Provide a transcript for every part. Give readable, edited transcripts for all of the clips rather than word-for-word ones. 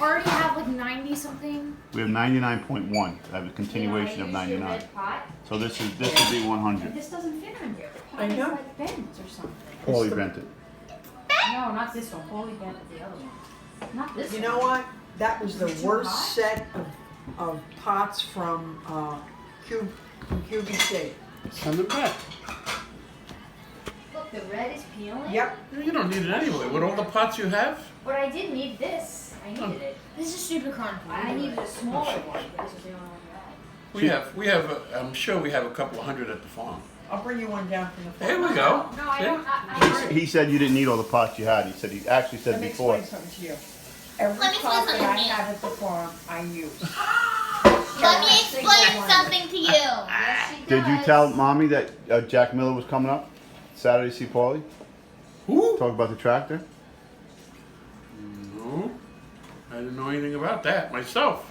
already have like 90 something? We have 99.1. I have a continuation of 99. So this would be 100. This doesn't fit on here. The I pot is know. like bent or something. Paulie bent it. No, not this one. Paulie bent the other one. Not this one. You know what? That was the Is it too worst hot? set of pots from QVC. Send it back. Look, the red is peeling. Yep. You don't need it anyway. With all the pots you have? But I did need this. I needed it. This is super Chronicles. I needed a smaller one, but this was the only one we had. We have. I'm sure we have a couple of hundred at the farm. I'll bring you one down from the farm. There we go. No, I See? don't. I He said you didn't need all the pots you had. He actually said Let me before. explain something to you. Every Let me pot explain that I something to you. have at the farm, I use. Let me explain something to you. Yes, she Did you does. tell Mommy that Jack Miller was coming up Saturday to see Paulie? Who? Talk about the tractor? No. I didn't know anything about that myself.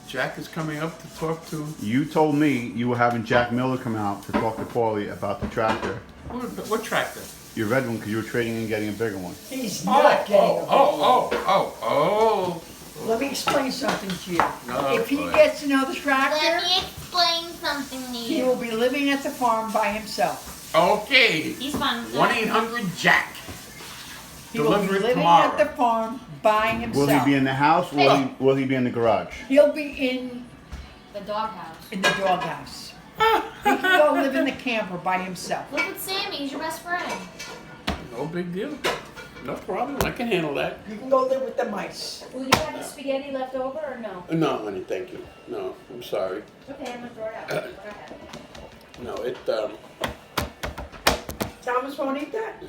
Jack is coming up to talk to. You told me you were having Jack Miller come out to talk to Paulie about the tractor. What tractor? Your red one, because you were trading and getting a bigger one. He's not getting a big one. Oh. Let me explain something to you. No, If he go ahead. gets another Let tractor, me explain something to he you. will be living at the farm by himself. Okay. He's fun. 1-800-JACK. He will be Deliver it living tomorrow. at the farm by Will himself. he be in the house or will he be in the garage? He'll be in The doghouse. the doghouse. He can go live in the camper by himself. Look at Sammy. He's your best friend. No big deal. No problem. I can handle that. You can go live with the mice. Will you have the spaghetti left over or no? No, honey, thank you. No, I'm sorry. Okay, I'm gonna throw it out. Go ahead. No, it. Thomas won't eat that?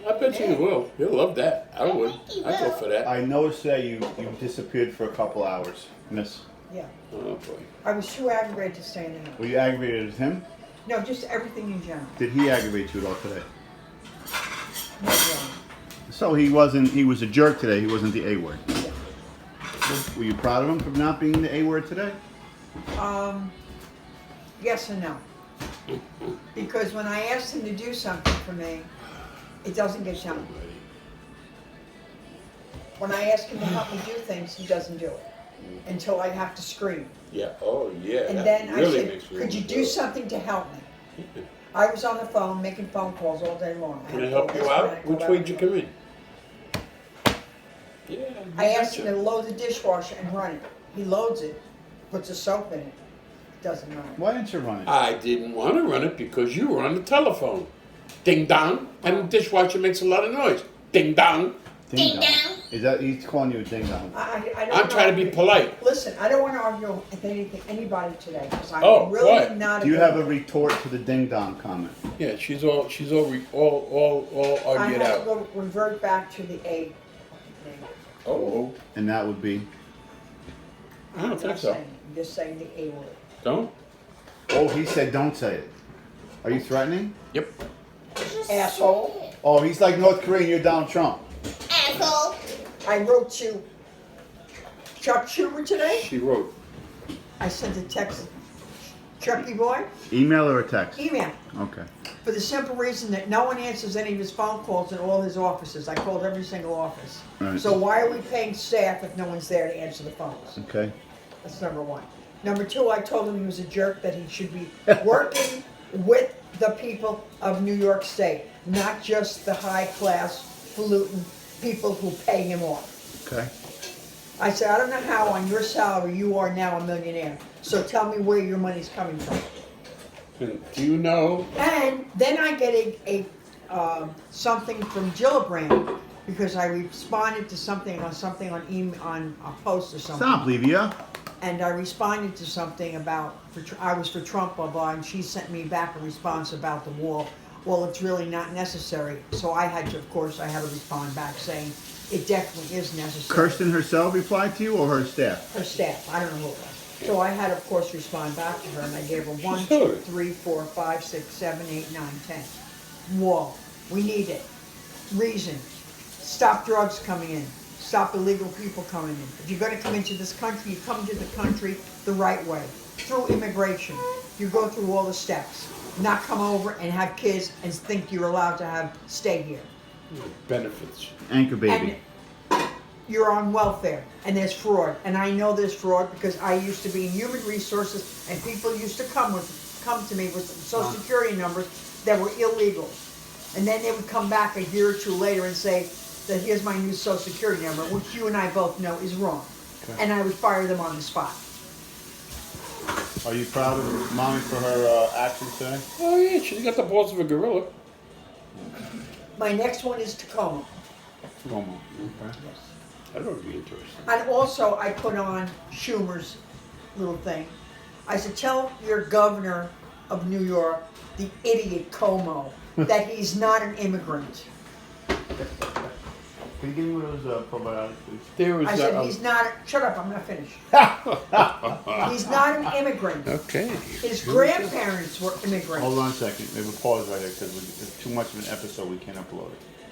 I bet you will. You'll love that. I would. think he I'd go will. for that. I noticed that you disappeared for a couple hours, Miss. Yeah. Oh boy. I was too aggravated to stay in the house. Were you aggravated with him? No, just everything in general. Did he aggravate you at all today? Not really. So he was a jerk today. He wasn't the A word. Yeah. Were you proud of him for not being the A word today? Yes and no. Because when I asked him to do something for me, it doesn't get done. When I ask him to help me do things, he doesn't do it until I have to scream. Yeah. Oh yeah. And that then I really said, makes me could you want to do it. something to help me? I was on the phone making phone calls all day long. Can I had to help call you this one, I out? had to call Which that way one. did you come in? Yeah. I asked him to load the dishwasher and run it. He loads it, puts the soap in it. Doesn't run it. Why didn't you run it? I didn't want to run it because you were on the telephone. Ding dong, and the dishwasher makes a lot of noise. Ding dong. Ding dong. Is that he's calling you a ding dong? I don't I'm trying to be argue. polite. Listen, I don't want to argue with anybody today because I'm Oh, really what? not. Do you good have a guy. retort to the ding dong comment? Yeah, she's all I argued have to out. go revert back to the A thing. Oh, And that would be I don't I'm think not so. saying it. I'm just saying the A word. Don't? oh, he said don't say it. Are you threatening? Yep. Just Asshole. say it. Oh, he's like North Korea and you're Donald Trump. Asshole. I wrote you Chuck Schumer today. She wrote. I sent a text. Chucky boy, Email or a text? email. Okay. For the simple reason that no one answers any of his phone calls in all his offices. I called every single office. Right. So why are we paying staff if no one's there to answer the phones? Okay. That's number one. Number two, I told him he was a jerk, that he should be working with the people of New York State, not just the high-class, falutin people who pay him off. Okay. I said, I don't know how on your salary you are now a millionaire, so tell me where your money's coming from. Do you know? And then I get something from Gillibrand because I responded to something on email, on a post or something. Stop, Livia. And I responded to something about, I was for Trump, blah, blah, and she sent me back a response about the wall. Well, it's really not necessary. So I had to respond back saying, it definitely is necessary. Kirsten herself replied to you or her staff? Her staff, I don't know who it was. So I had, of course, respond back to her, and I gave her 1, She's 2, good. 3, 4, 5, 6, 7, 8, 9, 10. Wall. We need it. Reason. Stop drugs coming in. Stop illegal people coming in. If you're going to come into this country, you come into the country the right way. Through immigration. You go through all the steps. Not come over and have kids and think you're allowed to stay here. Benefits. Anchor baby. And you're on welfare, and there's fraud. And I know there's fraud because I used to be in human resources, and people used to come to me with social security numbers that were illegal. And then they would come back a year or two later and say that here's my new social security number, which you and I both know is wrong. Okay. And I would fire them on the spot. Are you proud of Mommy for her actions today? Oh yeah, she's got the balls of a gorilla. My next one is Tacoma. Okay. That would be interesting. And also, I put on Schumer's little thing. I said, tell your governor of New York, the idiot Como, that he's not an immigrant. Can you give me one of those probiotics, please? There was. I said, he's not, shut up, I'm not finished. He's not an immigrant. Okay. His grandparents were immigrants. Hold on a second. Maybe we'll pause right there because it's too much of an episode. We can't upload it.